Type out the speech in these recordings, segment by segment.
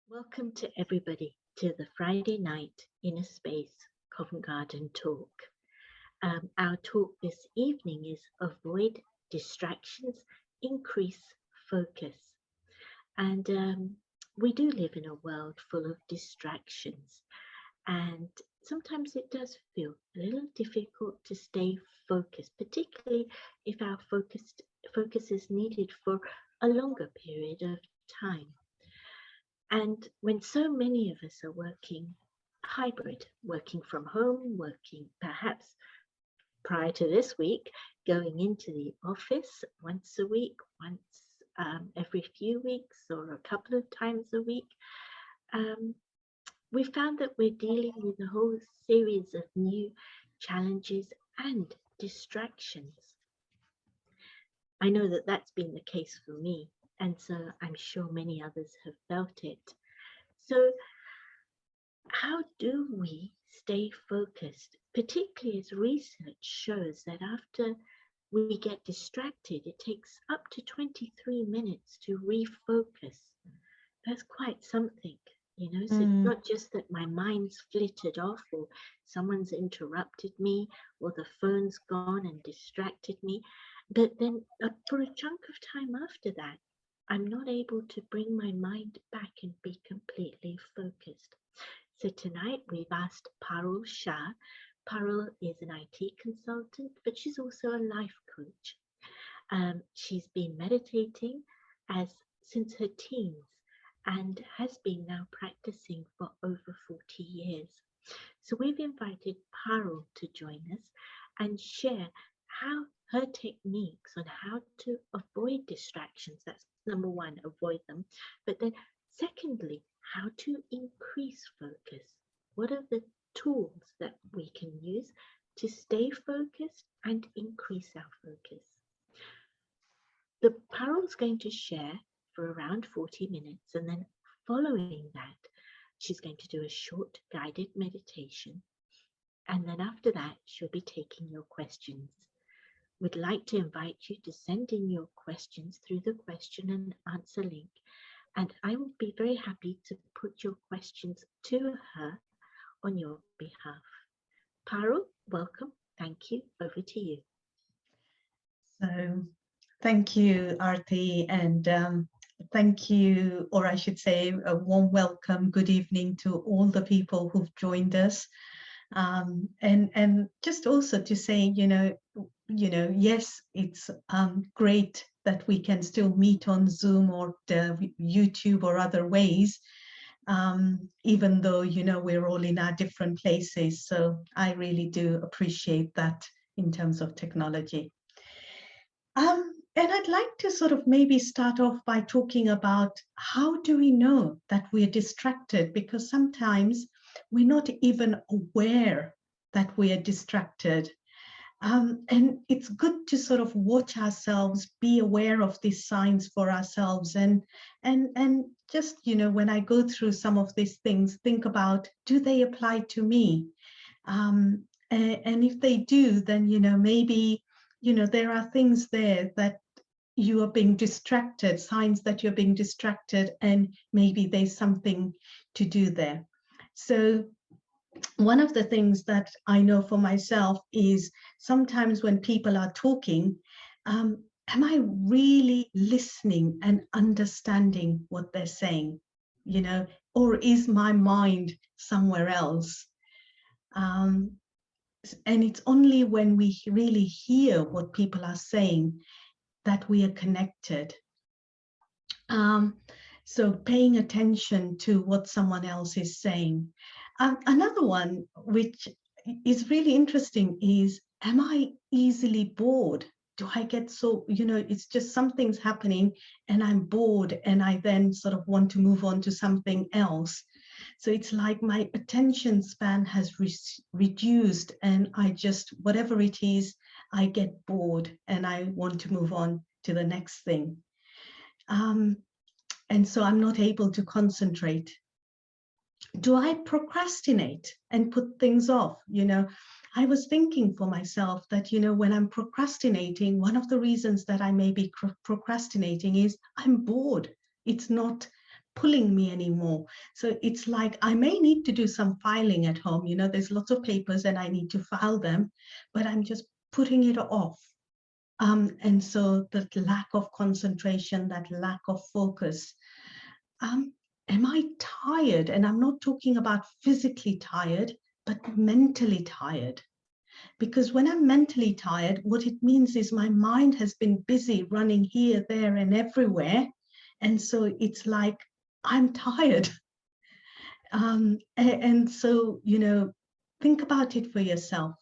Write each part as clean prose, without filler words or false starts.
Welcome to everybody to the Friday night inner space Covent Garden talk. Our talk this evening is avoid distractions, increase focus. And we do live in a world full of distractions, and sometimes it does feel a little difficult to stay focused, particularly if our focus is needed for a longer period of time. And when so many of us are working hybrid, working from home, working perhaps prior to this week, going into the office once a week, once every few weeks, or a couple of times a week, we found that we're dealing with a whole series of new challenges and distractions. I know that that's been the case for me, and so I'm sure many others have felt it. So how do we stay focused, particularly as research shows that after we get distracted, it takes up to 23 minutes to refocus. That's quite something, so it's not just that my mind's flitted off, or someone's interrupted me, or the phone's gone and distracted me, but then for a chunk of time after that, I'm not able to bring my mind back and be completely focused. So tonight we've asked Parul Shah. Parul is an IT consultant, but she's also a life coach. She's been meditating since her teens and has been now practicing for over 40 years. So we've invited Parul to join us and share how her techniques on how to avoid distractions. That's number one, avoid them. But then secondly, how to increase focus. What are the tools that we can use to stay focused and increase our focus? The Parul's going to share for around 40 minutes, and then following that, she's going to do a short guided meditation. And then after that, she'll be taking your questions. We'd like to invite you to send in your questions through the question and answer link. And I will be very happy to put your questions to her on your behalf. Parul, welcome. Thank you. Over to you. So, thank you, Aarti, and thank you, or I should say, a warm welcome, good evening to all the people who've joined us. And just also to say, yes, it's great that we can still meet on Zoom or YouTube or other ways, even though, we're all in our different places. So I really do appreciate that in terms of technology. And I'd like to sort of maybe start off by talking about how do we know that we're distracted? Because sometimes we're not even aware that we are distracted. And it's good to sort of watch ourselves, be aware of these signs for ourselves, and just, when I go through some of these things, think about, do they apply to me? And if they do, then, maybe, there are things there that you are being distracted, signs that you're being distracted, and maybe there's something to do there. So one of the things that I know for myself is sometimes when people are talking, am I really listening and understanding what they're saying, or is my mind somewhere else? And it's only when we really hear what people are saying that we are connected. So paying attention to what someone else is saying. Another one which is really interesting is, am I easily bored? Do I get so, it's just something's happening and I'm bored and I then sort of want to move on to something else. So it's like my attention span has reduced and I just, whatever it is, I get bored and I want to move on to the next thing. And so I'm not able to concentrate. Do I procrastinate and put things off? I was thinking for myself that, when I'm procrastinating, one of the reasons that I may be procrastinating is I'm bored. It's not pulling me anymore. So it's like I may need to do some filing at home. There's lots of papers and I need to file them, but I'm just putting it off. And so that lack of concentration, that lack of focus. Am I tired? And I'm not talking about physically tired, but mentally tired. Because when I'm mentally tired, what it means is my mind has been busy running here, there, and everywhere. And so it's like I'm tired. And so, think about it for yourself.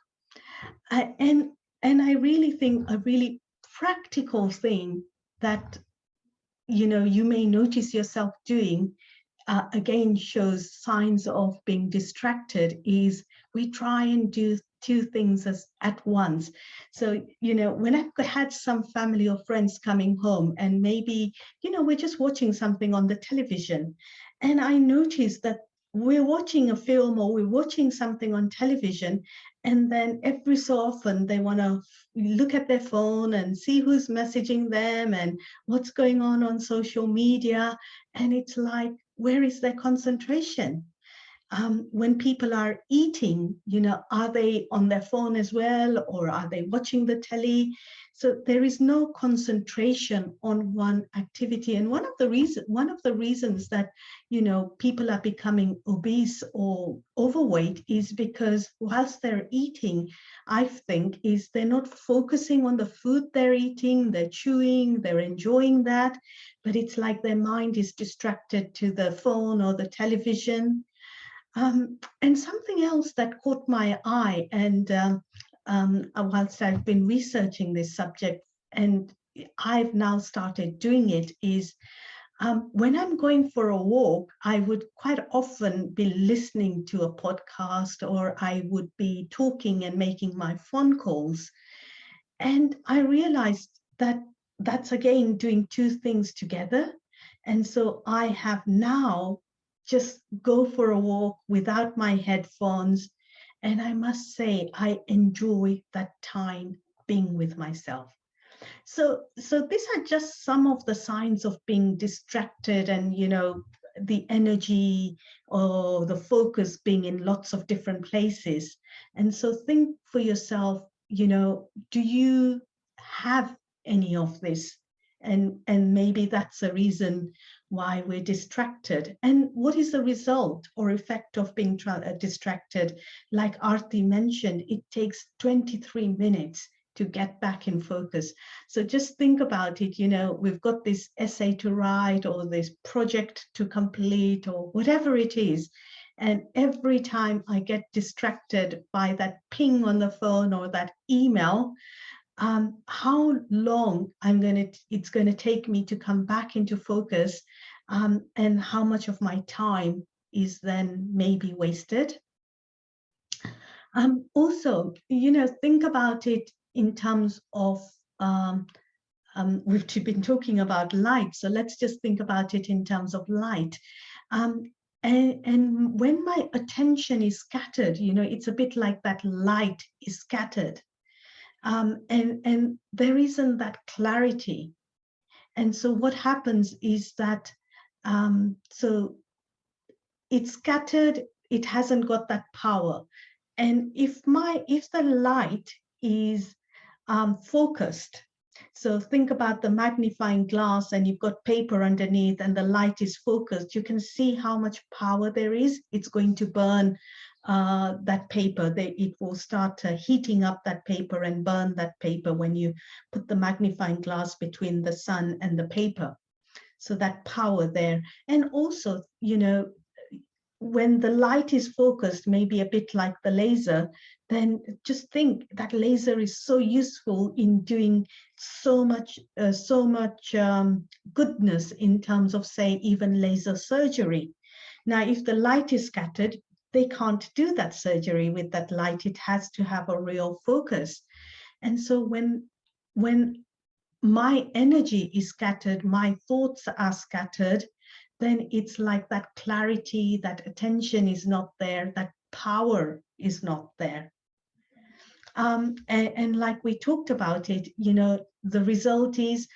And I really think a really practical thing that you may notice yourself doing, again shows signs of being distracted, is we try and do two things at once. So when I've had some family or friends coming home, and maybe we're just watching something on the television, and I notice that we're watching a film or we're watching something on television, and then every so often they want to look at their phone and see who's messaging them and what's going on social media. And it's like, where is their concentration? When people are eating, are they on their phone as well, or are they watching the telly? So there is no concentration on one activity. And one of the reasons that people are becoming obese or overweight is because whilst they're eating, I think, is they're not focusing on the food they're eating. They're chewing, they're enjoying that, but it's like their mind is distracted to the phone or the television. And something else that caught my eye, and whilst I've been researching this subject, and I've now started doing it, is when I'm going for a walk, I would quite often be listening to a podcast, or I would be talking and making my phone calls. And I realized that that's again doing two things together. And so I have now just go for a walk without my headphones. And I must say, I enjoy that time being with myself. So these are just some of the signs of being distracted, and the energy or the focus being in lots of different places. And so think for yourself, do you have any of this? And maybe that's a reason why we're distracted. And what is the result or effect of being distracted? Like Arti mentioned, it takes 23 minutes to get back in focus. So just think about it, we've got this essay to write or this project to complete or whatever it is. And every time I get distracted by that ping on the phone or that email, how long it's going to take me to come back into focus, and how much of my time is then maybe wasted. Also, think about it in terms of, we've been talking about light, so let's just think about it in terms of light. And when my attention is scattered, it's a bit like that light is scattered. And there isn't that clarity. And so what happens is that, so it's scattered, it hasn't got that power. And if the light is focused, so think about the magnifying glass and you've got paper underneath and the light is focused, you can see how much power there is. It's going to burn that paper. It will start heating up that paper and burn that paper when you put the magnifying glass between the sun and the paper. So that power there. And also, when the light is focused, maybe a bit like the laser, then just think that laser is so useful in doing so much goodness in terms of, say, even laser surgery. Now, if the light is scattered, they can't do that surgery with that light. It has to have a real focus. And so when my energy is scattered, my thoughts are scattered, then it's like that clarity, that attention is not there, that power is not there. And like we talked about it, the result is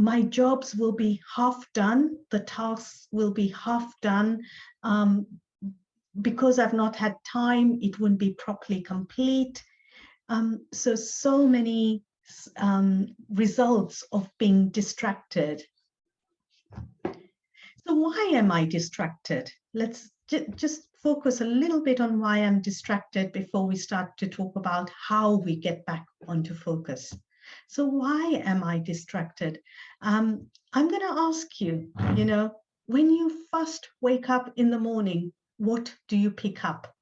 my jobs will be half done, the tasks will be half done. Because I've not had time, it wouldn't be properly complete. So many results of being distracted. So why am I distracted? Let's just focus a little bit on why I'm distracted before we start to talk about how we get back onto focus. So why am I distracted? I'm going to ask you, when you first wake up in the morning, what do you pick up?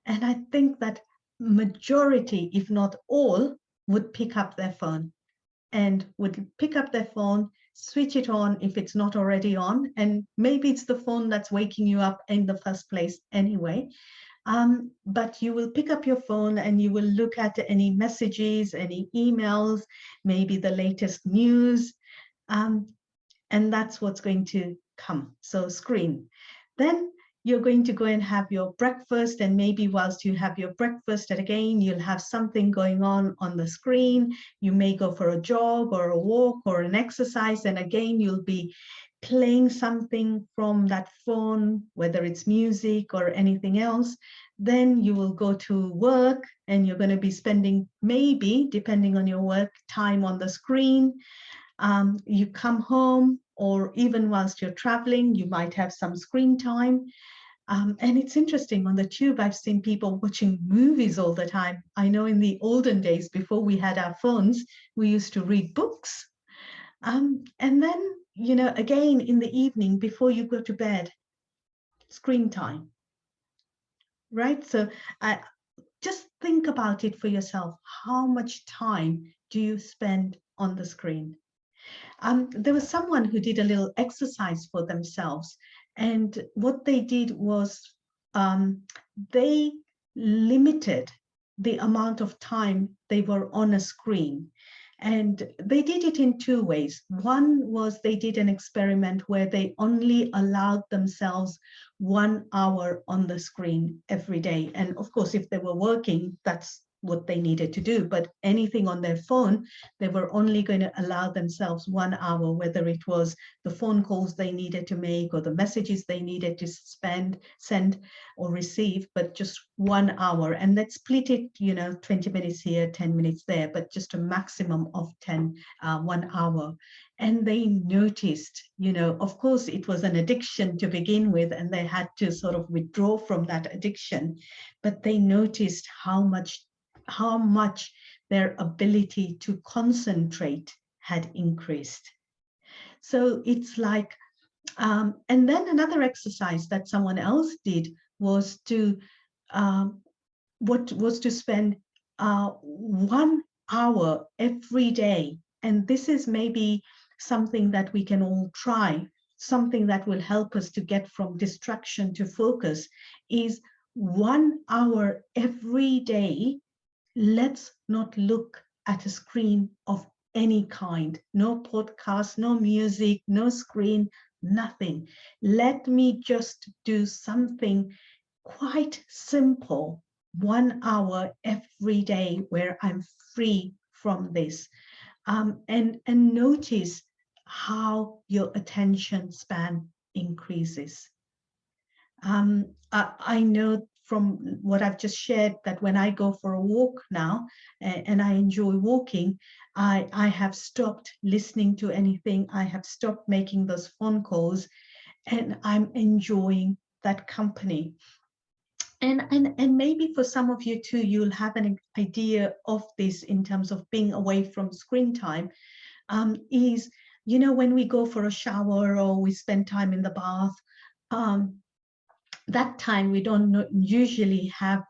And I think that majority, if not all, would pick up their phone and would pick up their phone, switch it on if it's not already on. And maybe it's the phone that's waking you up in the first place anyway. But you will pick up your phone and you will look at any messages, any emails, maybe the latest news. And that's what's going to come. So screen. Then you're going to go and have your breakfast, and maybe whilst you have your breakfast, and again, you'll have something going on the screen. You may go for a jog or a walk or an exercise, and again, you'll be playing something from that phone, whether it's music or anything else. Then you will go to work, and you're going to be spending, maybe, depending on your work, time on the screen. You come home, or even whilst you're traveling, you might have some screen time. And it's interesting, on the tube, I've seen people watching movies all the time. I know in the olden days, before we had our phones, we used to read books. And then, again, in the evening, before you go to bed, screen time, right? So just think about it for yourself. How much time do you spend on the screen? There was someone who did a little exercise for themselves, and what they did was they limited the amount of time they were on a screen. And they did it in two ways. One was they did an experiment where they only allowed themselves 1 hour on the screen every day. And of course, if they were working, that's what they needed to do. But anything on their phone, they were only going to allow themselves 1 hour, whether it was the phone calls they needed to make or the messages they needed to send or receive, but just 1 hour. And let's split it, 20 minutes here, 10 minutes there, but just a maximum of 1 hour. And they noticed, of course, it was an addiction to begin with, and they had to sort of withdraw from that addiction. But they noticed how much their ability to concentrate had increased. So it's like, and then another exercise that someone else did was to spend 1 hour every day. And this is maybe something that we can all try, something that will help us to get from distraction to focus, is 1 hour every day. Let's not look at a screen of any kind. No podcast, no music, no screen, nothing. Let me just do something quite simple, 1 hour every day where I'm free from this. And notice how your attention span increases. I know from what I've just shared that when I go for a walk now, and I enjoy walking, I have stopped listening to anything. I have stopped making those phone calls, and I'm enjoying that company. And maybe for some of you too, you'll have an idea of this in terms of being away from screen time, is, when we go for a shower or we spend time in the bath, that time we don't usually have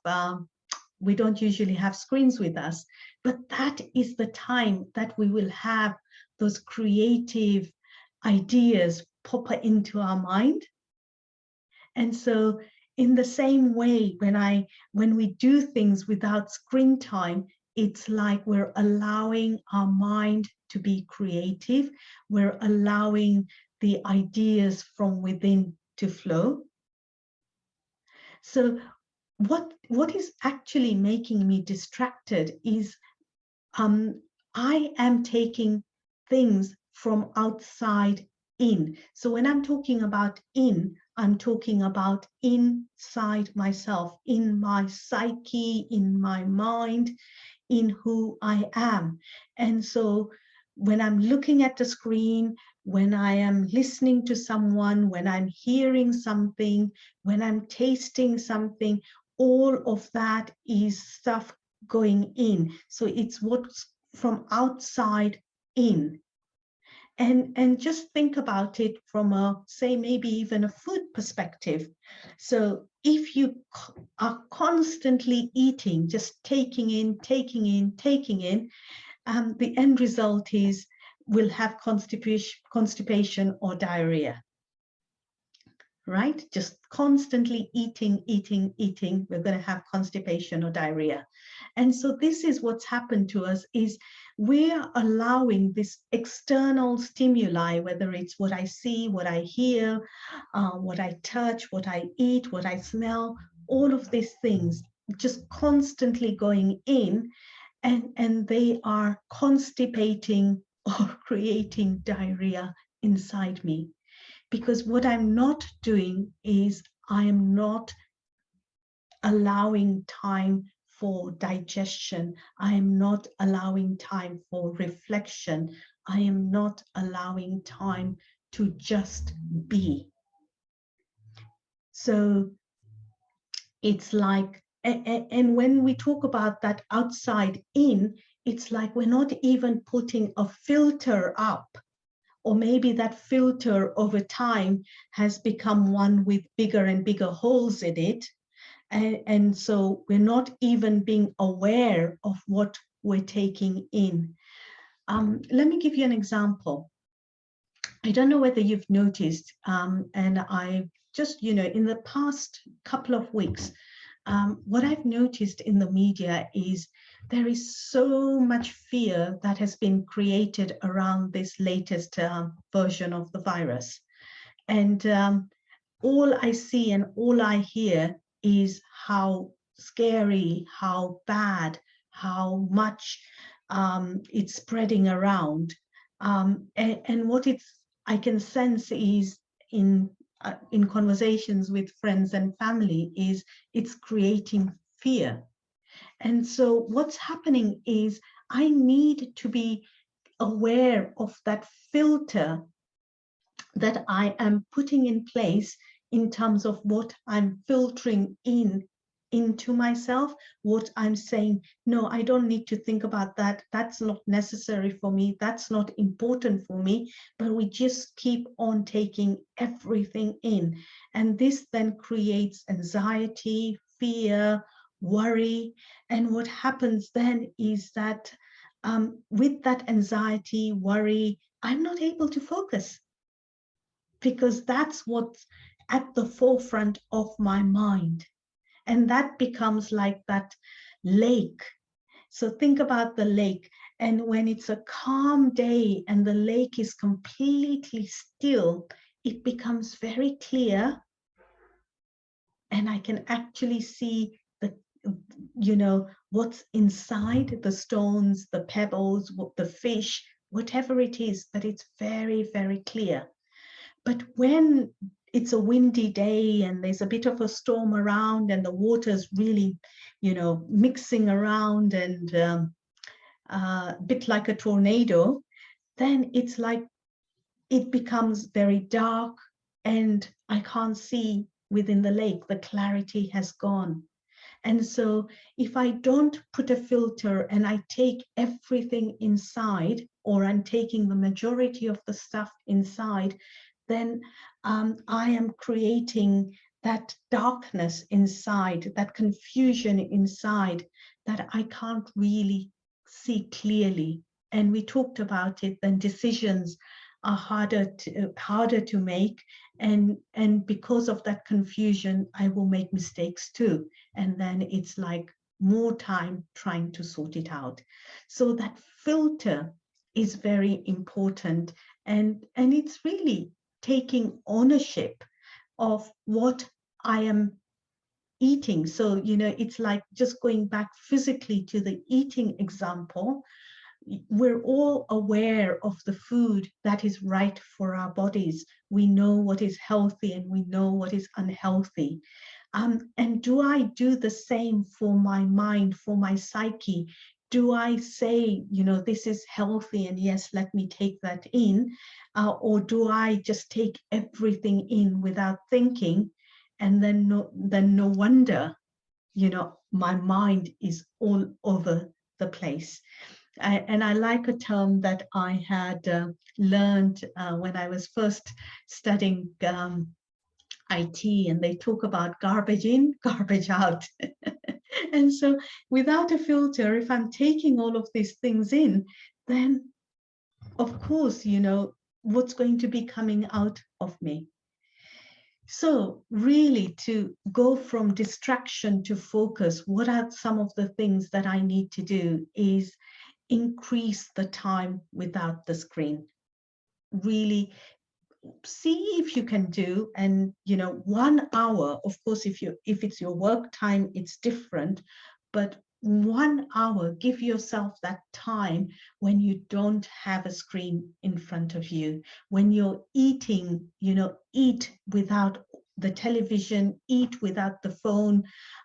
screens with us, but that is the time that we will have those creative ideas pop into our mind. And so in the same way, when we do things without screen time, it's like we're allowing our mind to be creative. We're allowing the ideas from within to flow. So what is actually making me distracted is I am taking things from outside in. So when I'm talking about in, I'm talking about inside myself, in my psyche, in my mind, in who I am. And so when I'm looking at the screen, when I am listening to someone, when I'm hearing something, when I'm tasting something, all of that is stuff going in. So it's what's from outside in. And just think about it from a, say, maybe even a food perspective. So if you are constantly eating, just taking in, the end result is will have constipation or diarrhea, right? Just constantly eating, we're going to have constipation or diarrhea. And so this is what's happened to us, is we're allowing this external stimuli, whether it's what I see, what I hear, what I touch, what I eat, what I smell, all of these things just constantly going in, and they are constipating or creating diarrhea inside me. Because what I'm not doing is I am not allowing time for digestion. I am not allowing time for reflection. I am not allowing time to just be. So it's like, and when we talk about that outside in, it's like we're not even putting a filter up. Or maybe that filter over time has become one with bigger and bigger holes in it. And so we're not even being aware of what we're taking in. Let me give you an example. I don't know whether you've noticed, and I just, in the past couple of weeks, what I've noticed in the media is there is so much fear that has been created around this latest version of the virus. And all I see and all I hear is how scary, how bad, how much it's spreading around. And what I can sense is in conversations with friends and family is it's creating fear. And so what's happening is I need to be aware of that filter that I am putting in place in terms of what I'm filtering into myself, what I'm saying, no, I don't need to think about that. That's not necessary for me. That's not important for me. But we just keep on taking everything in. And this then creates anxiety, fear, worry. And what happens then is that with that anxiety, worry, I'm not able to focus, because that's what's at the forefront of my mind. And that becomes like that lake. So think about the lake. And when it's a calm day and the lake is completely still, it becomes very clear. And I can actually see what's inside the stones, the pebbles, the fish, whatever it is, but it's very, very clear. But when it's a windy day and there's a bit of a storm around and the water's really, mixing around and a bit like a tornado, then it's like it becomes very dark and I can't see within the lake. The clarity has gone. And so if I don't put a filter and I take everything inside, or I'm taking the majority of the stuff inside, then I am creating that darkness inside, that confusion inside, that I can't really see clearly. And we talked about it, then decisions are harder to make. And because of that confusion, I will make mistakes too. And then it's like more time trying to sort it out. So that filter is very important. And it's really taking ownership of what I am eating. So, it's like just going back physically to the eating example. we're all aware of the food that is right for our bodies. We know what is healthy and we know what is unhealthy. And do I do the same for my mind, for my psyche? Do I say, this is healthy and yes, let me take that in? Or do I just take everything in without thinking? And then no wonder, my mind is all over the place. And I like a term that I had learned when I was first studying IT, and they talk about garbage in, garbage out. And so without a filter, if I'm taking all of these things in, then of course, what's going to be coming out of me. So really, to go from distraction to focus, what are some of the things that I need to do is increase the time without the screen. Really see if you can do, and 1 hour, of course, if it's your work time, it's different, but 1 hour, give yourself that time when you don't have a screen in front of you. When you're eating, eat without the television, eat without the phone.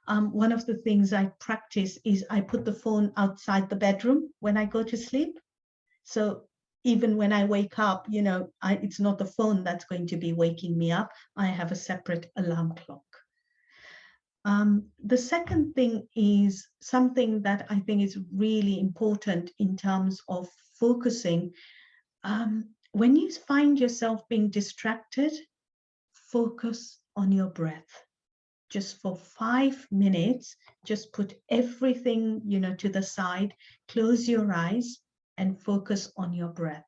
One of the things I practice is I put the phone outside the bedroom when I go to sleep. So even when I wake up, it's not the phone that's going to be waking me up. I have a separate alarm clock. The second thing is something that I think is really important in terms of focusing. When you find yourself being distracted, focus on your breath. Just for 5 minutes, just put everything, to the side, close your eyes and focus on your breath.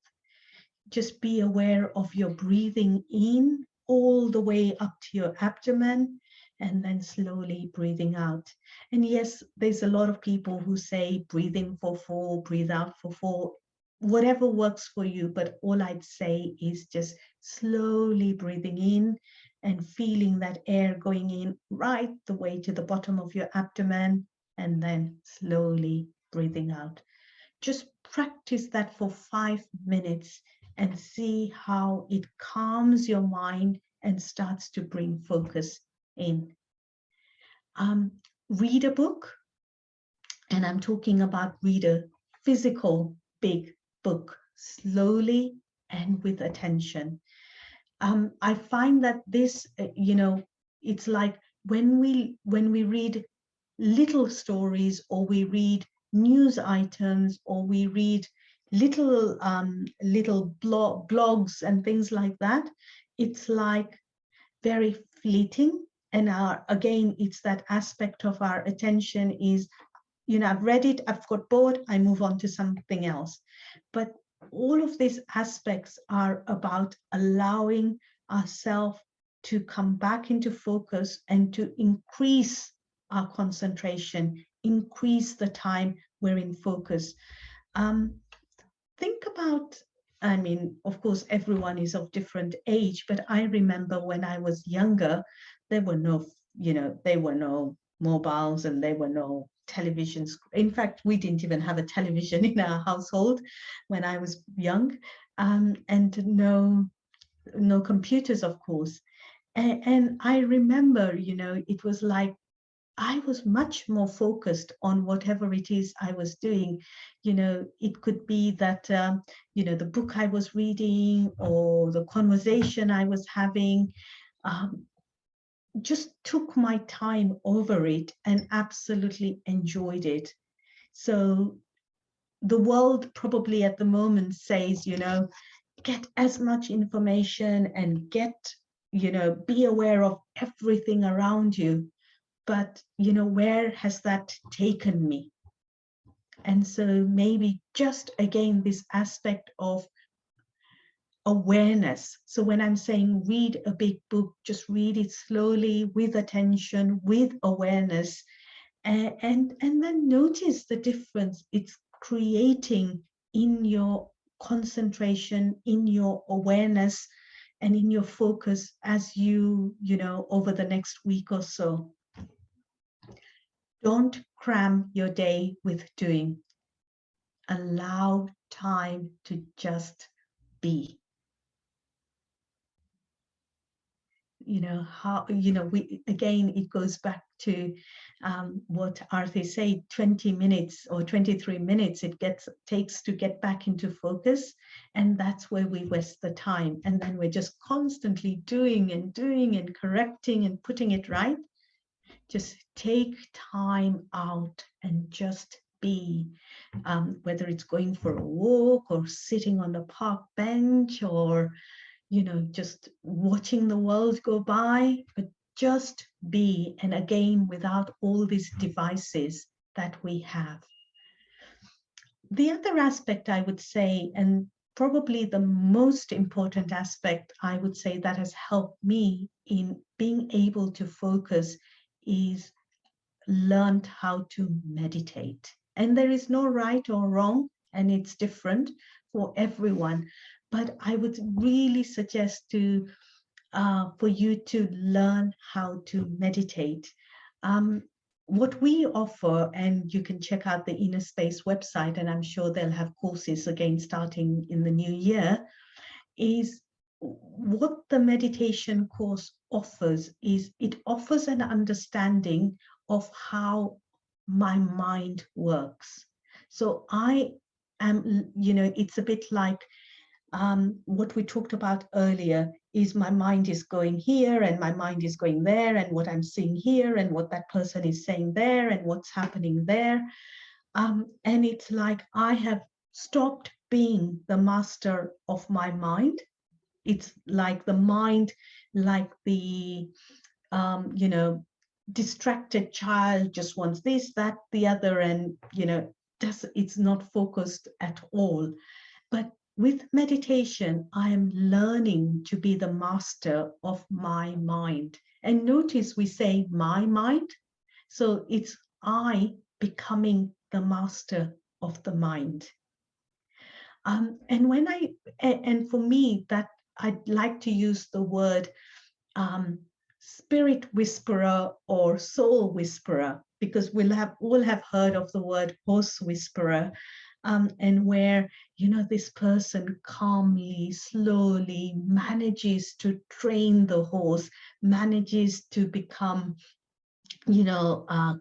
Just be aware of your breathing in all the way up to your abdomen and then slowly breathing out. And yes, there's a lot of people who say breathe in for 4, breathe out for 4, whatever works for you. But all I'd say is just slowly breathing in and feeling that air going in right the way to the bottom of your abdomen, and then slowly breathing out. Just practice that for 5 minutes and see how it calms your mind and starts to bring focus in. Read a book, and I'm talking about read a physical big book, slowly and with attention. I find that this, it's like when we read little stories, or we read news items, or we read little blogs and things like that, it's like very fleeting. And again, it's that aspect of our attention is, I've read it, I've got bored, I move on to something else. But all of these aspects are about allowing ourselves to come back into focus and to increase our concentration, increase the time we're in focus. Think about, of course, everyone is of different age, but I remember when I was younger, there were no mobiles, and there were no televisions. In fact, we didn't even have a television in our household when I was young, and no computers, of course. And I remember, it was like I was much more focused on whatever it is I was doing. It could be that, the book I was reading or the conversation I was having, just took my time over it and absolutely enjoyed it. So the world probably at the moment says, get as much information and be aware of everything around you. But, where has that taken me? And so maybe just again, this aspect of awareness. So when I'm saying read a big book, just read it slowly, with attention, with awareness, and then notice the difference it's creating in your concentration, in your awareness, and in your focus as you over the next week or so. Don't cram your day with doing. allow time to just be. How, we, again, it goes back to what Arthur said, 20 minutes or 23 minutes it takes to get back into focus, and that's where we waste the time, and then we're just constantly doing and correcting and putting it right. Just take time out and just be, whether it's going for a walk or sitting on the park bench or just watching the world go by, but just be, and again, without all these devices that we have. The other aspect I would say, and probably the most important aspect I would say that has helped me in being able to focus, is learned how to meditate. And there is no right or wrong, and it's different for everyone. But I would really suggest for you to learn how to meditate. What we offer, and you can check out the Inner Space website, and I'm sure they'll have courses again starting in the new year, is what the meditation course offers is it offers an understanding of how my mind works. So I am, it's a bit like what we talked about earlier, is my mind is going here and my mind is going there, and what I'm seeing here and what that person is saying there and what's happening there. And it's like I have stopped being the master of my mind. It's like the mind, like the, distracted child just wants this, that, the other, and, it's not focused at all. But with meditation, I am learning to be the master of my mind. And notice we say my mind. So it's I becoming the master of the mind. And for me, that I'd like to use the word spirit whisperer or soul whisperer, because we'll have heard of the word horse whisperer. And where, this person calmly, slowly manages to train the horse, manages to become,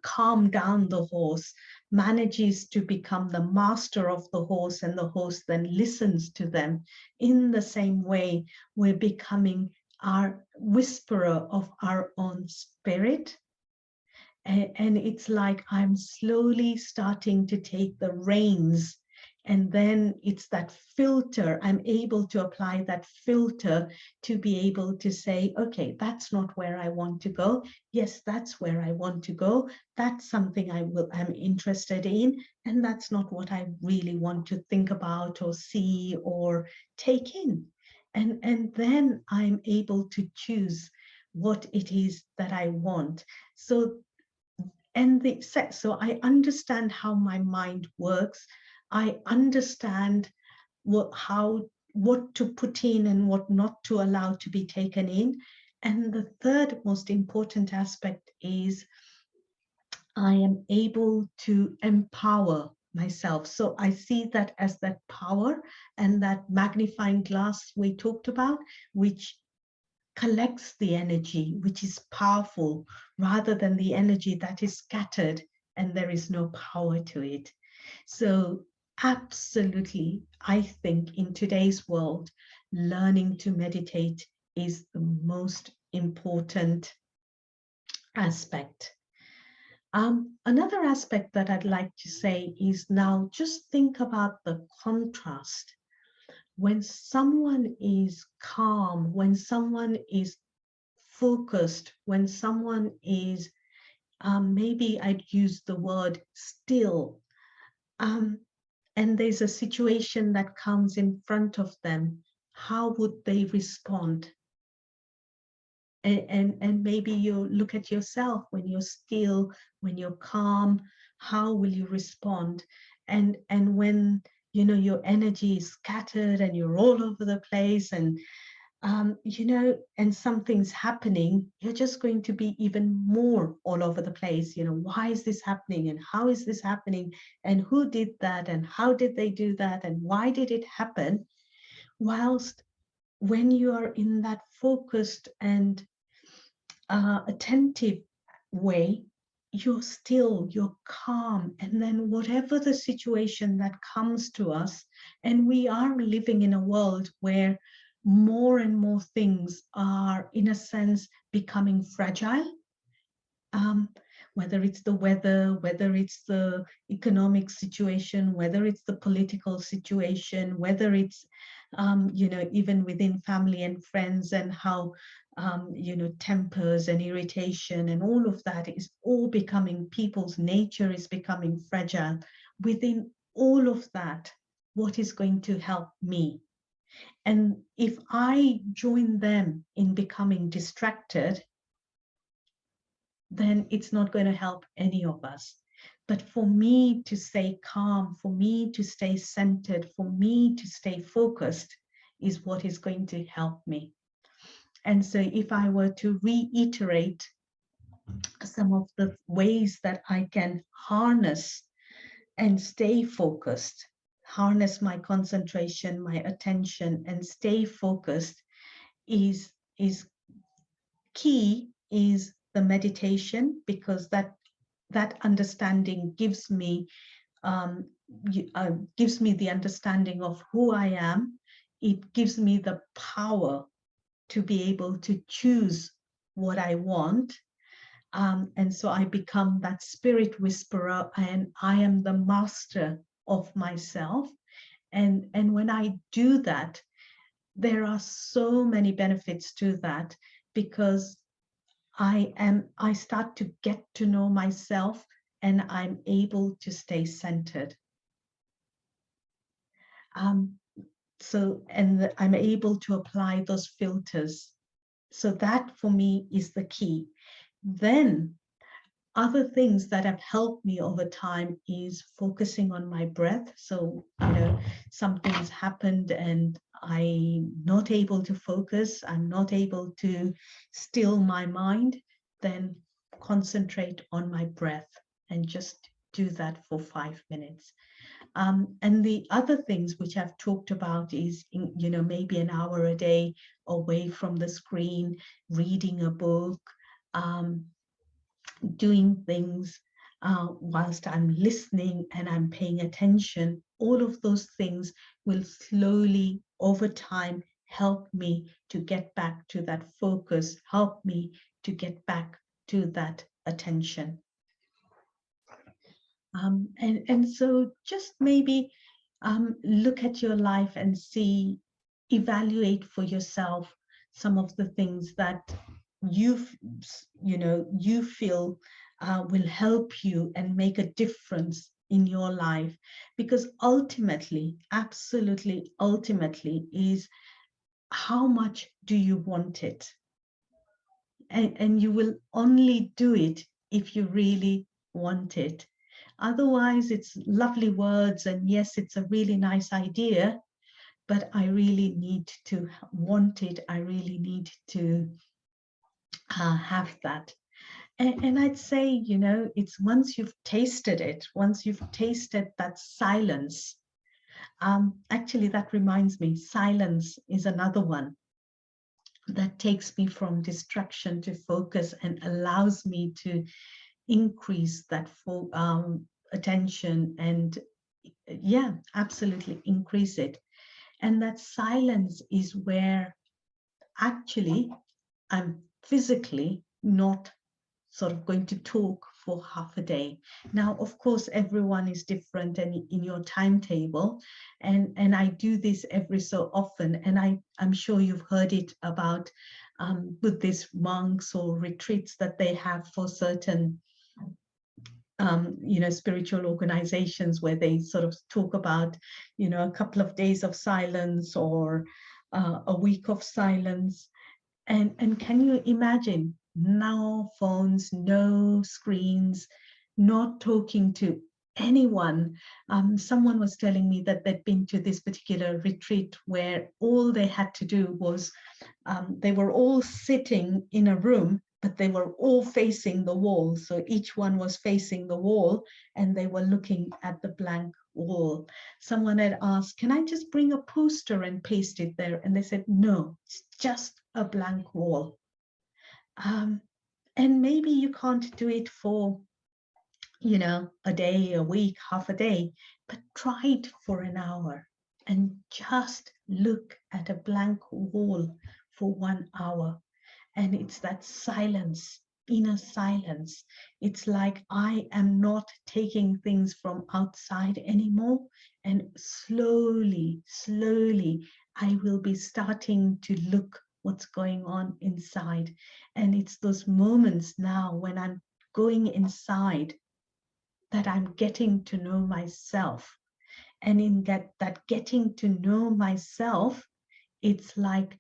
calm down the horse, manages to become the master of the horse, and the horse then listens to them. In the same way, we're becoming our whisperer of our own spirit. And it's like I'm slowly starting to take the reins, and then it's that filter. I'm able to apply that filter to be able to say, okay, that's not where I want to go. Yes, that's where I want to go. That's something I'm interested in, and that's not what I really want to think about or see or take in. And then I'm able to choose what it is that I want. So I understand how my mind works. I understand what to put in and what not to allow to be taken in. And the third most important aspect is I am able to empower myself. So I see that as that power and that magnifying glass we talked about, which collects the energy, which is powerful, rather than the energy that is scattered and there is no power to it. So absolutely, I think in today's world, learning to meditate is the most important aspect. Another aspect that I'd like to say is, now just think about the contrast. When someone is calm, when someone is focused, when someone is, maybe I'd use the word still, and there's a situation that comes in front of them, how would they respond? And maybe you look at yourself when you're still, when you're calm, how will you respond? And when your energy is scattered and you're all over the place, and and something's happening, you're just going to be even more all over the place. Why is this happening? And how is this happening? And who did that? And how did they do that? And why did it happen? Whilst when you are in that focused and attentive way, you're still, you're calm. And then whatever the situation that comes to us, and we are living in a world where more and more things are, in a sense, becoming fragile. Um, whether it's the weather, whether it's the economic situation, whether it's the political situation, whether it's, even within family and friends, and how, tempers and irritation and all of that is all becoming, people's nature is becoming fragile. Within all of that, what is going to help me? And if I join them in becoming distracted, then it's not going to help any of us. But for me to stay calm, for me to stay centered, for me to stay focused is what is going to help me. And so if I were to reiterate some of the ways that I can harness and stay focused, harness my concentration, my attention, and stay focused, is key is the meditation, because that understanding gives me the understanding of who I am. It gives me the power to be able to choose what I want. And so I become that spirit whisperer, and I am the master of myself. And when I do that, there are so many benefits to that, because I start to get to know myself, and I'm able to stay centered. And I'm able to apply those filters. So that for me is the key. Then other things that have helped me over time is focusing on my breath. So, something's happened and I'm not able to focus, I'm not able to still my mind, then concentrate on my breath and just do that for 5 minutes. And the other things which I've talked about is, maybe an hour a day away from the screen, reading a book, doing things whilst I'm listening and I'm paying attention. All of those things will slowly, over time, help me to get back to that focus, help me to get back to that attention. And so just maybe look at your life and see, evaluate for yourself some of the things that you feel will help you and make a difference in your life. Because ultimately, absolutely ultimately, is how much do you want it? And you will only do it if you really want it. Otherwise, it's lovely words, and yes, it's a really nice idea, but I really need to want it. I really need to have that. And I'd say, it's once you've tasted it, once you've tasted that silence. Actually, that reminds me, silence is another one that takes me from distraction to focus and allows me to increase that attention and, yeah, absolutely increase it. And that silence is where actually I'm physically not sort of going to talk for half a day. Now, of course, everyone is different and in your timetable. And I do this every so often. And I'm sure you've heard it about Buddhist monks or retreats that they have for certain spiritual organizations, where they sort of talk about, a couple of days of silence or a week of silence. And can you imagine, no phones, no screens, not talking to anyone. Someone was telling me that they'd been to this particular retreat where all they had to do was, they were all sitting in a room, but they were all facing the wall. So each one was facing the wall and they were looking at the blank wall. Someone had asked, can I just bring a poster and paste it there? And they said, no, it's just a blank wall. And maybe you can't do it for, you know, a day, a week, half a day, but try it for an hour and just look at a blank wall for 1 hour. And it's that silence, inner silence. It's like I am not taking things from outside anymore. And slowly, slowly, I will be starting to look what's going on inside. And it's those moments now when I'm going inside that I'm getting to know myself. And in that getting to know myself, it's like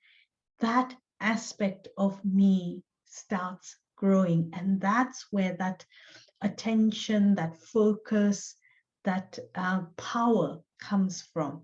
that aspect of me starts growing. And that's where that attention, that focus, that power comes from.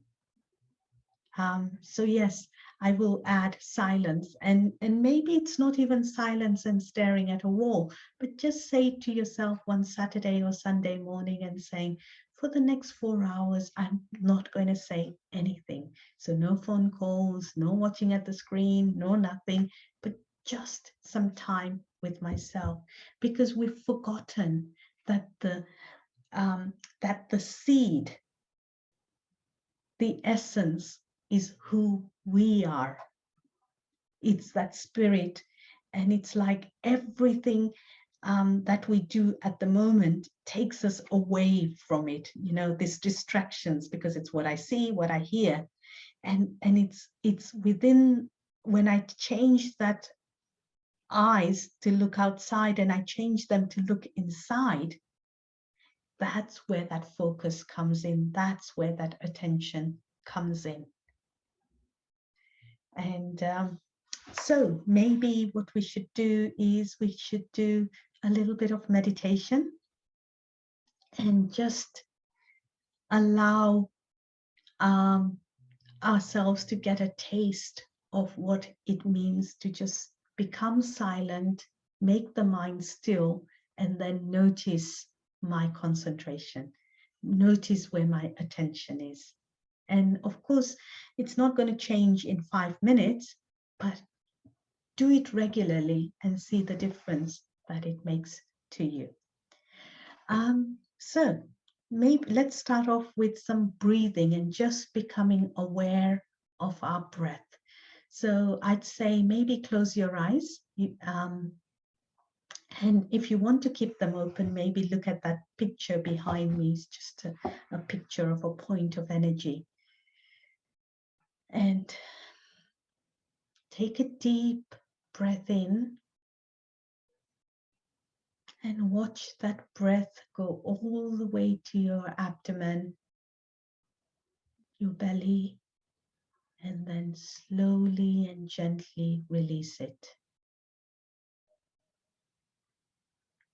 So yes, I will add silence, and maybe it's not even silence and staring at a wall, but just say to yourself one Saturday or Sunday morning and saying, for the next 4 hours, I'm not going to say anything. So no phone calls, no watching at the screen, no nothing, but just some time with myself, because we've forgotten that the seed, the essence, is who we are. It's that spirit. And it's like everything that we do at the moment takes us away from it, you know, these distractions, because it's what I see, what I hear. And it's within, when I change that eyes to look outside and I change them to look inside, that's where that focus comes in. That's where that attention comes in. And so maybe what we should do is we should do a little bit of meditation and just allow ourselves to get a taste of what it means to just become silent, make the mind still, and then notice my concentration, notice where my attention is. And of course, it's not going to change in 5 minutes, but do it regularly and see the difference that it makes to you. So maybe let's start off with some breathing and just becoming aware of our breath. So I'd say maybe close your eyes. And if you want to keep them open, maybe look at that picture behind me. It's just a picture of a point of energy. And take a deep breath in and watch that breath go all the way to your abdomen, your belly, and then slowly and gently release it.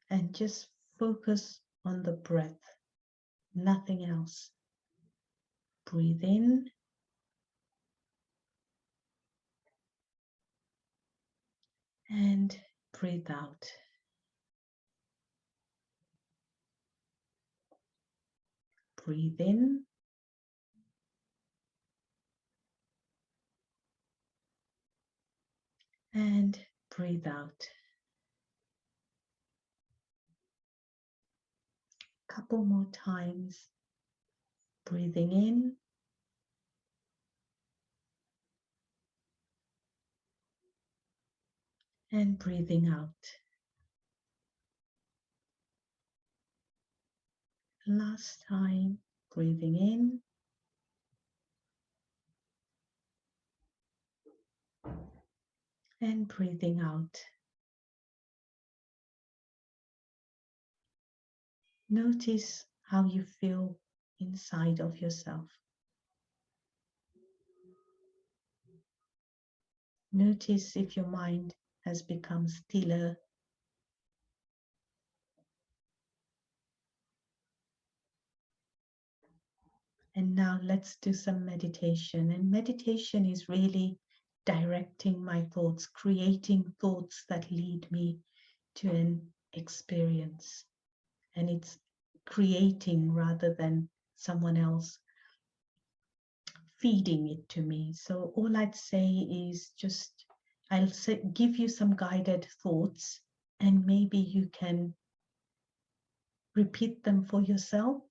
And just focus on the breath, nothing else. Breathe in and breathe out. Breathe in and breathe out. Couple more times. Breathing in and breathing out. Last time, breathing in and breathing out. Notice how you feel inside of yourself. Notice if your mind has become stiller. And now let's do some meditation. And meditation is really directing my thoughts, creating thoughts that lead me to an experience. And it's creating rather than someone else feeding it to me. So all I'd say is just, give you some guided thoughts, and maybe you can repeat them for yourself.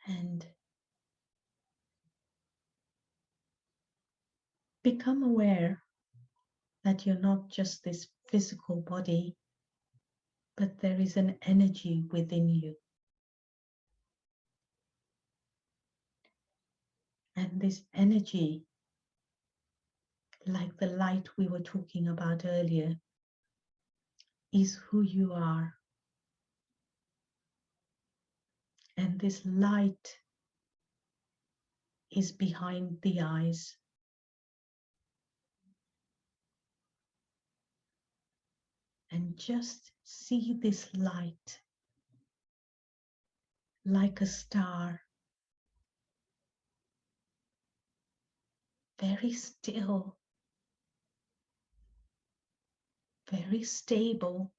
And become aware that you're not just this physical body, but there is an energy within you. And this energy, like the light we were talking about earlier, is who you are. And this light is behind the eyes. And just see this light like a star, very still, very stable,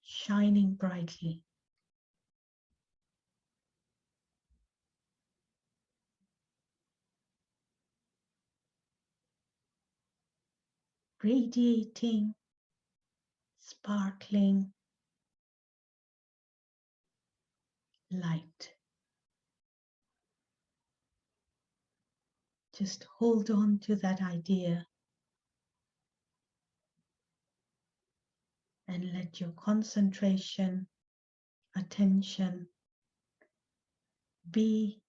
shining brightly. Radiating, sparkling light. Just hold on to that idea and let your concentration, attention be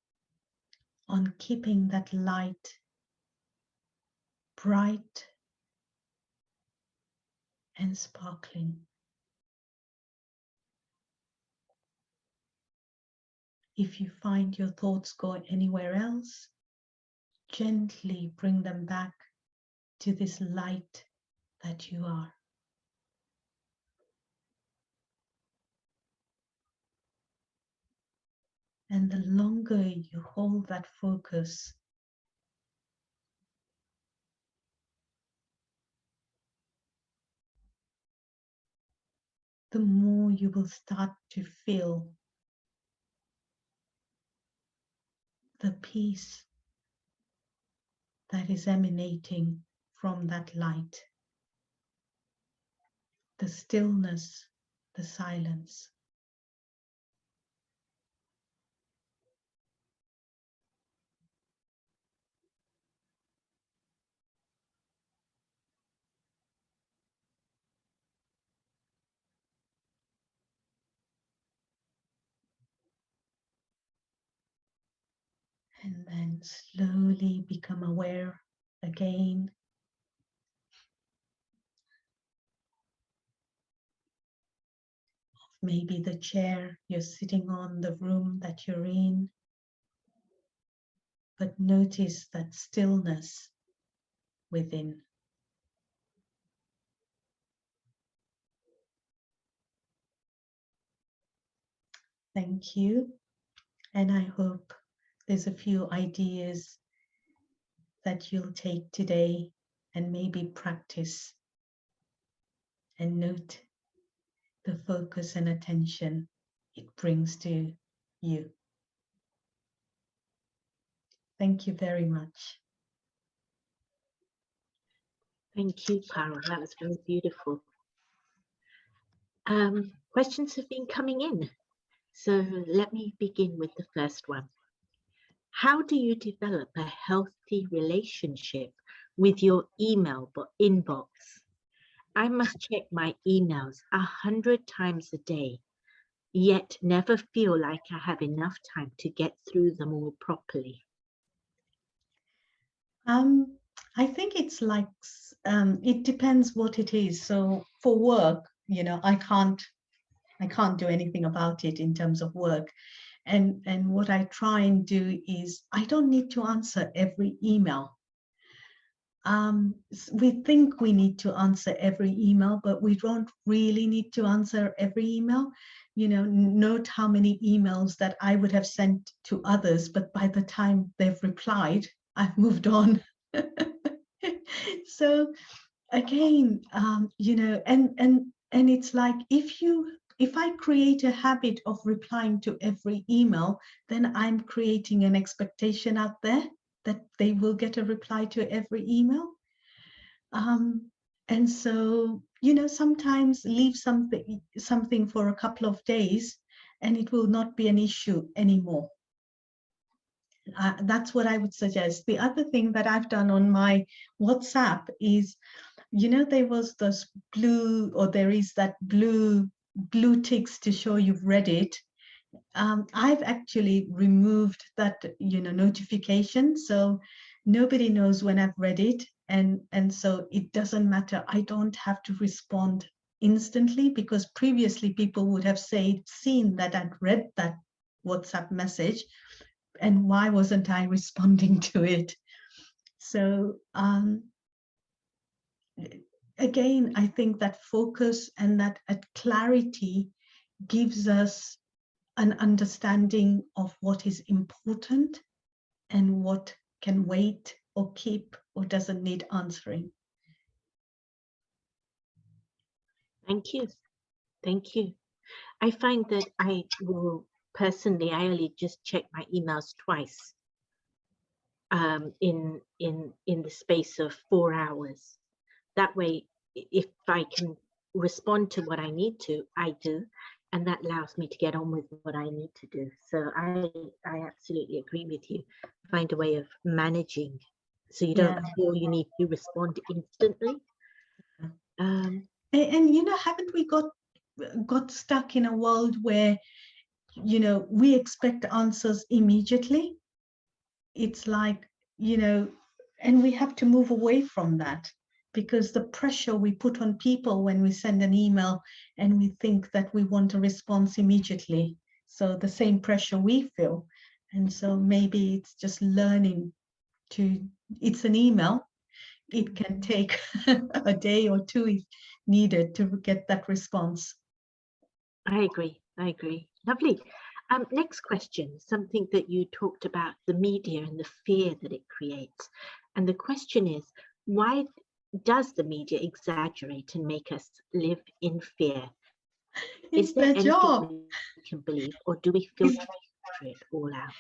on keeping that light bright and sparkling. If you find your thoughts go anywhere else, gently bring them back to this light that you are. And the longer you hold that focus, the more you will start to feel the peace that is emanating from that light, the stillness, the silence. And then slowly become aware again of maybe the chair you're sitting on, the room that you're in, but notice that stillness within. Thank you. And I hope there's a few ideas that you'll take today and maybe practice and note the focus and attention it brings to you. Thank you very much. Thank you, Parul. That was very beautiful. Questions have been coming in. So let me begin with the first one. How do you develop a healthy relationship with your email inbox? I must check my emails 100 times a day, yet never feel like I have enough time to get through them all properly. I think it's like, it depends what it is. So for work, I can't do anything about it in terms of work. And what I try and do is I don't need to answer every email. we think we need to answer every email, but we don't really need to answer every email. You know, note how many emails that I would have sent to others, but by the time they've replied, I've moved on. So again, you know, and it's like, if I create a habit of replying to every email, then I'm creating an expectation out there that they will get a reply to every email. And so, you know, sometimes leave something for a couple of days and it will not be an issue anymore. That's what I would suggest. The other thing that I've done on my WhatsApp is, you know, there was this blue, or there is that blue ticks to show you've read it. I've actually removed that, you know, notification, so nobody knows when I've read it, and so it doesn't matter. I don't have to respond instantly, because previously people would have seen that I'd read that WhatsApp message, and why wasn't I responding to it? So again, I think that focus and that clarity gives us an understanding of what is important and what can wait or keep or doesn't need answering. Thank you. Thank you. I find that I will personally, I only just check my emails twice in the space of 4 hours. That way, if I can respond to what I need to, I do, and that allows me to get on with what I need to do. So I absolutely agree with you. Find a way of managing so you don't feel you need to respond instantly. And you know, haven't we got stuck in a world where, you know, we expect answers immediately? It's like, you know, and we have to move away from that, because the pressure we put on people when we send an email and we think that we want a response immediately. So the same pressure we feel. And so maybe it's just learning to, it's an email. It can take a day or two if needed to get that response. I agree. I agree. Lovely. Next question, something that you talked about, the media and the fear that it creates. And the question is, why does the media exaggerate and make us live in fear? It's their job. We can believe, or do we filter it all out?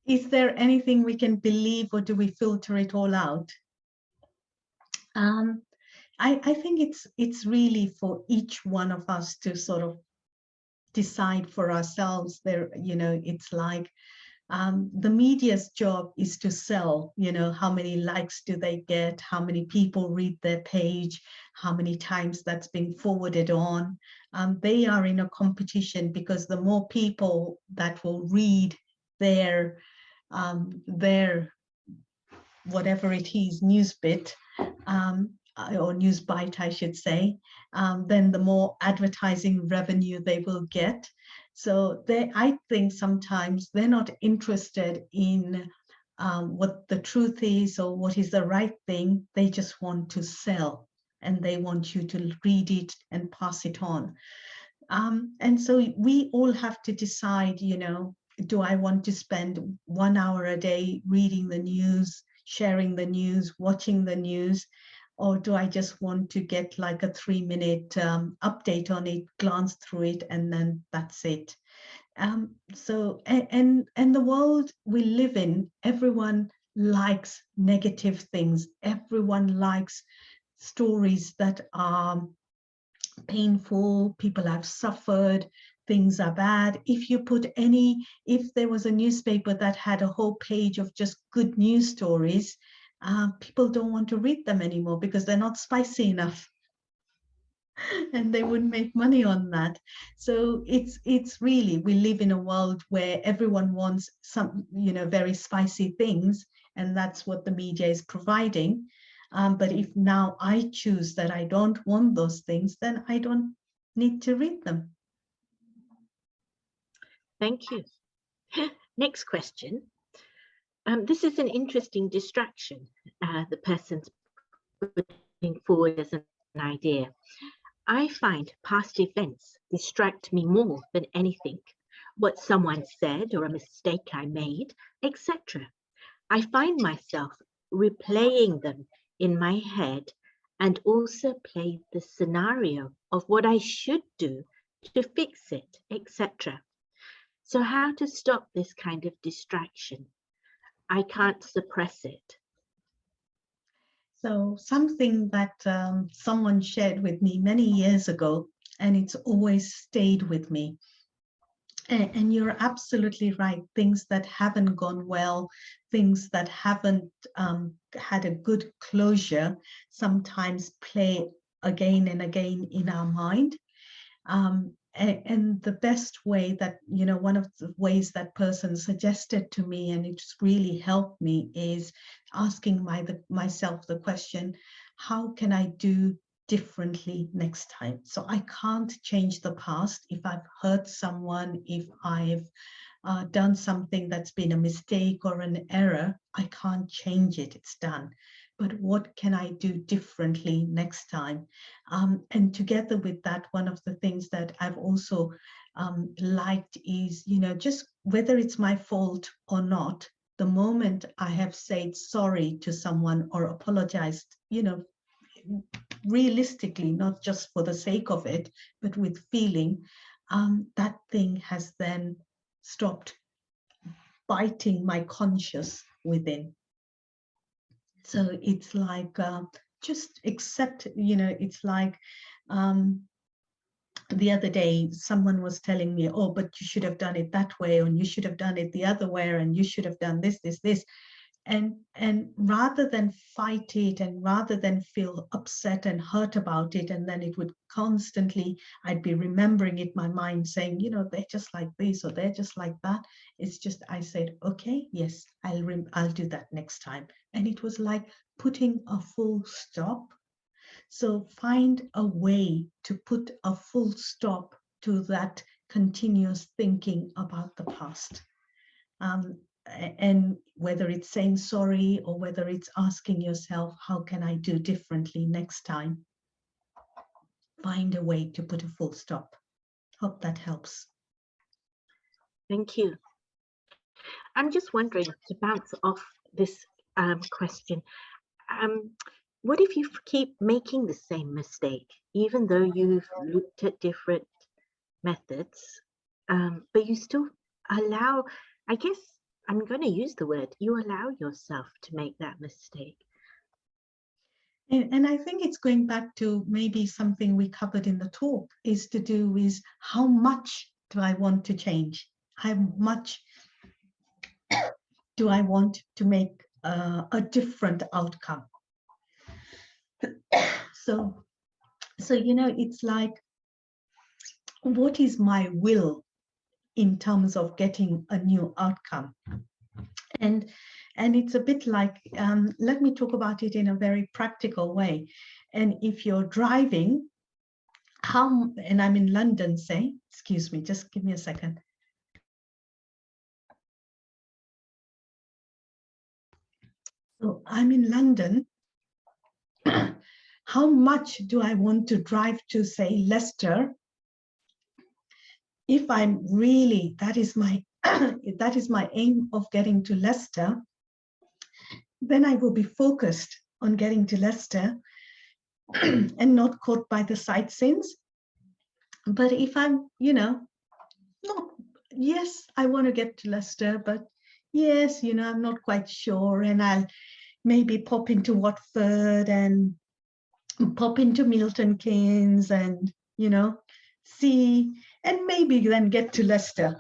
Is there anything we can believe, or do we filter it all out? I think it's really for each one of us to sort of decide for ourselves. There, you know, it's like the media's job is to sell. You know, how many likes do they get? How many people read their page? How many times that's been forwarded on? They are in a competition, because the more people that will read their whatever it is, news bit, or news bite, I should say, then the more advertising revenue they will get. So I think sometimes they're not interested in what the truth is or what is the right thing. They just want to sell, and they want you to read it and pass it on. And so we all have to decide, you know, do I want to spend 1 hour a day reading the news, sharing the news, watching the news, or do I just want to get like a 3-minute update on it, glance through it, and then that's it? So, and the world we live in, everyone likes negative things. Everyone likes stories that are painful, people have suffered, things are bad. If there was a newspaper that had a whole page of just good news stories, people don't want to read them anymore, because they're not spicy enough. And they wouldn't make money on that. So it's really, we live in a world where everyone wants some, you know, very spicy things, and that's what the media is providing. But if now I choose that I don't want those things, then I don't need to read them. Thank you. Next question. This is an interesting distraction the person's putting forward as an idea. I find past events distract me more than anything. What someone said or a mistake I made, etc. I find myself replaying them in my head and also play the scenario of what I should do to fix it, etc. So, how to stop this kind of distraction? I can't suppress it. So something that someone shared with me many years ago, and it's always stayed with me. And you're absolutely right. Things that haven't gone well, things that haven't had a good closure, sometimes play again and again in our mind. And the best way that, one of the ways that person suggested to me, and it's really helped me, is asking myself the question, how can I do differently next time? So I can't change the past. If I've hurt someone, if I've done something that's been a mistake or an error, I can't change it, it's done. But what can I do differently next time? And together with that, one of the things that I've also liked is, just whether it's my fault or not, the moment I have said sorry to someone or apologized, realistically, not just for the sake of it, but with feeling, that thing has then stopped biting my conscious within. So it's like just accept, it's like the other day someone was telling me, oh, but you should have done it that way, and you should have done it the other way, and you should have done this. And rather than fight it, and rather than feel upset and hurt about it, and then it would constantly, I'd be remembering it in my mind saying, they're just like this or they're just like that. It's just, I said, okay, yes, I'll do that next time. And it was like putting a full stop. So find a way to put a full stop to that continuous thinking about the past. And whether it's saying sorry or whether it's asking yourself, how can I do differently next time? Find a way to put a full stop. Hope that helps. Thank you. I'm just wondering, to bounce off this question, what if you keep making the same mistake, even though you've looked at different methods, but you still allow, I guess I'm going to use the word, you allow yourself to make that mistake? And I think it's going back to maybe something we covered in the talk, is to do with how much do I want to change? How much do I want to make a different outcome? So it's like, what is my will in terms of getting a new outcome? And it's a bit like, let me talk about it in a very practical way. And if you're driving, and I'm in London, say, excuse me, just give me a second. So I'm in London. How much do I want to drive to, say, Leicester? If I'm really, that is my that is my aim of getting to Leicester, then I will be focused on getting to Leicester and not caught by the sightseeing. But if I'm, not, yes, I want to get to Leicester, but yes, I'm not quite sure, and I'll maybe pop into Watford and pop into Milton Keynes and, see, and maybe then get to Leicester.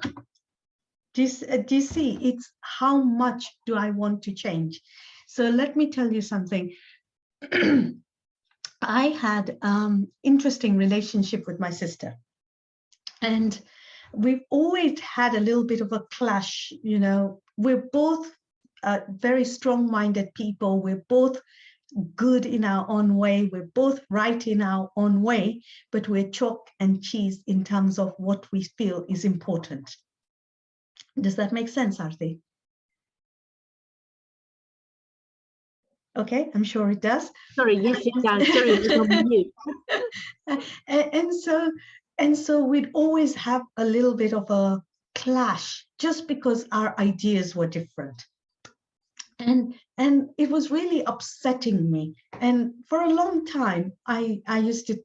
Do you see? It's how much do I want to change? So let me tell you something. I had interesting relationship with my sister, and we've always had a little bit of a clash. We're both very strong-minded people. We're both good in our own way. We're both right in our own way, but we're chalk and cheese in terms of what we feel is important. Does that make sense, Arti? Okay, I'm sure it does. Sorry, yes, it does. Sorry, it was on mute. and so we'd always have a little bit of a clash just because our ideas were different. And it was really upsetting me. And for a long time, I used to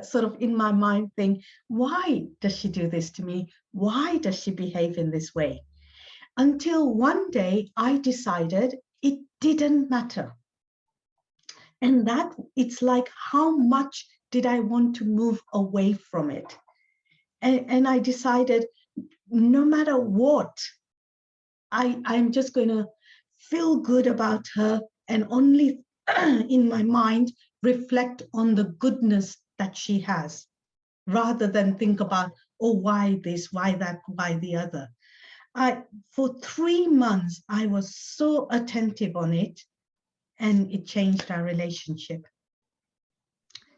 sort of in my mind think, why does she do this to me? Why does she behave in this way? Until one day I decided it didn't matter. And that it's like, how much did I want to move away from it? And I decided, no matter what, I'm just going to feel good about her and only in my mind reflect on the goodness that she has, rather than think about, oh, why this, why that, why the other. For 3 months, I was so attentive on it, and it changed our relationship.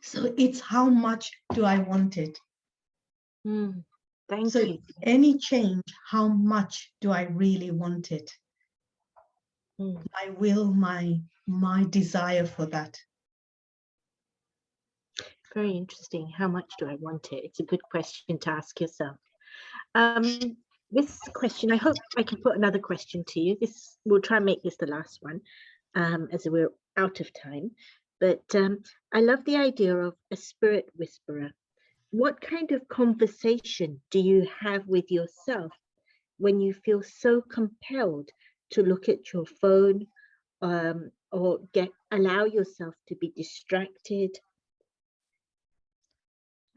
So it's how much do I want it? Thank So you. any change, how much do I really want it? My will, my desire for that. Very interesting. How much do I want it? It's a good question to ask yourself. This question, I hope I can put another question to you. We'll try and make this the last one, as we're out of time. But I love the idea of a spirit whisperer. What kind of conversation do you have with yourself when you feel so compelled to look at your phone, or allow yourself to be distracted?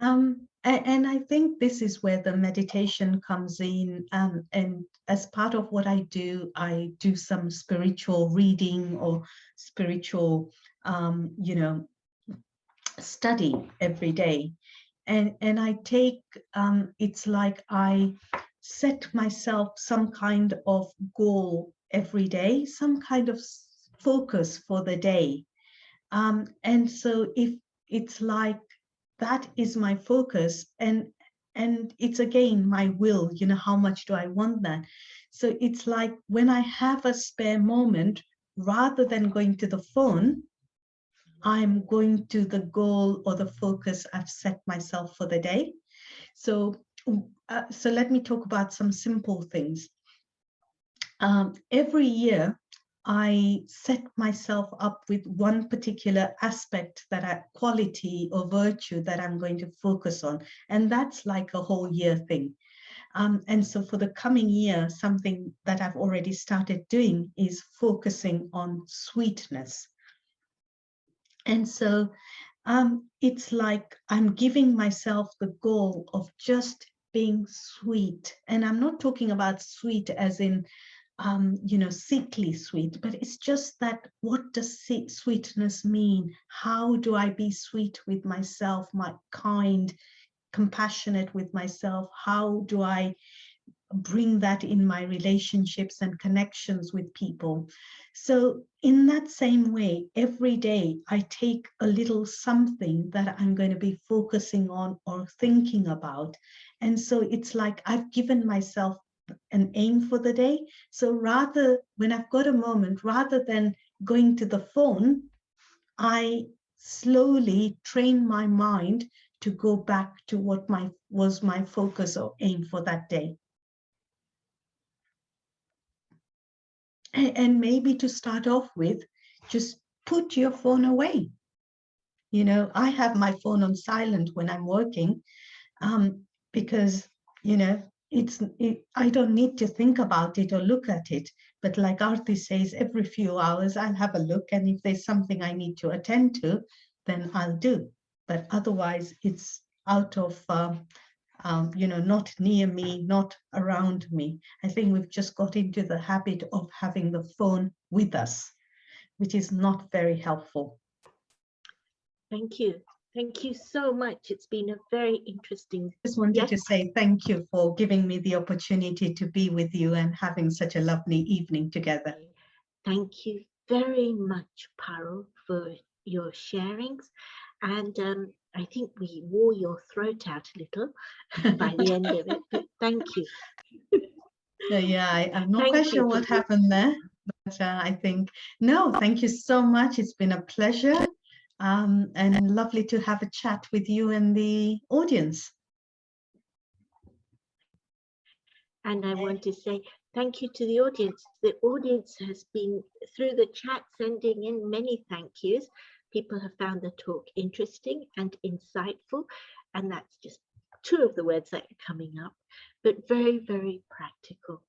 And I think this is where the meditation comes in. And as part of what I do some spiritual reading or spiritual, study every day. And I take, it's like I set myself some kind of goal every day, some kind of focus for the day. And so if it's like, that is my focus, and it's again my will, how much do I want that? So it's like when I have a spare moment, rather than going to the phone, I'm going to the goal or the focus I've set myself for the day. So so let me talk about some simple things. Every year I set myself up with one particular aspect, quality or virtue that I'm going to focus on. And that's like a whole year thing. And so for the coming year, something that I've already started doing is focusing on sweetness. And so it's like I'm giving myself the goal of just being sweet. And I'm not talking about sweet as in sickly sweet, but it's just that, what does sweetness mean? How do I be sweet with myself, my kind, compassionate with myself? How do I bring that in my relationships and connections with people? So in that same way, every day I take a little something that I'm going to be focusing on or thinking about. And so it's like I've given myself an aim for the day. So when I've got a moment, rather than going to the phone, I slowly train my mind to go back to what was my focus or aim for that day. And maybe to start off with, just put your phone away. I have my phone on silent when I'm working, because, I don't need to think about it or look at it. But like Arti says, every few hours I'll have a look, and if there's something I need to attend to, then I'll do. But otherwise, it's out of not near me, not around me. I think we've just got into the habit of having the phone with us, which is not very helpful. Thank you. Thank you so much. It's been a very interesting. I just wanted to say thank you for giving me the opportunity to be with you and having such a lovely evening together. Thank you very much, Parul, for your sharings. And I think we wore your throat out a little by the end of it, but thank you. Yeah, I'm not quite sure what happened there. But I think, no, thank you so much. It's been a pleasure, and lovely to have a chat with you and the audience. And I want to say thank you to the audience. The audience has been, through the chat, sending in many thank yous. People have found the talk interesting and insightful, and that's just two of the words that are coming up, but very, very practical.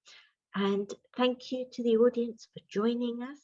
And thank you to the audience for joining us.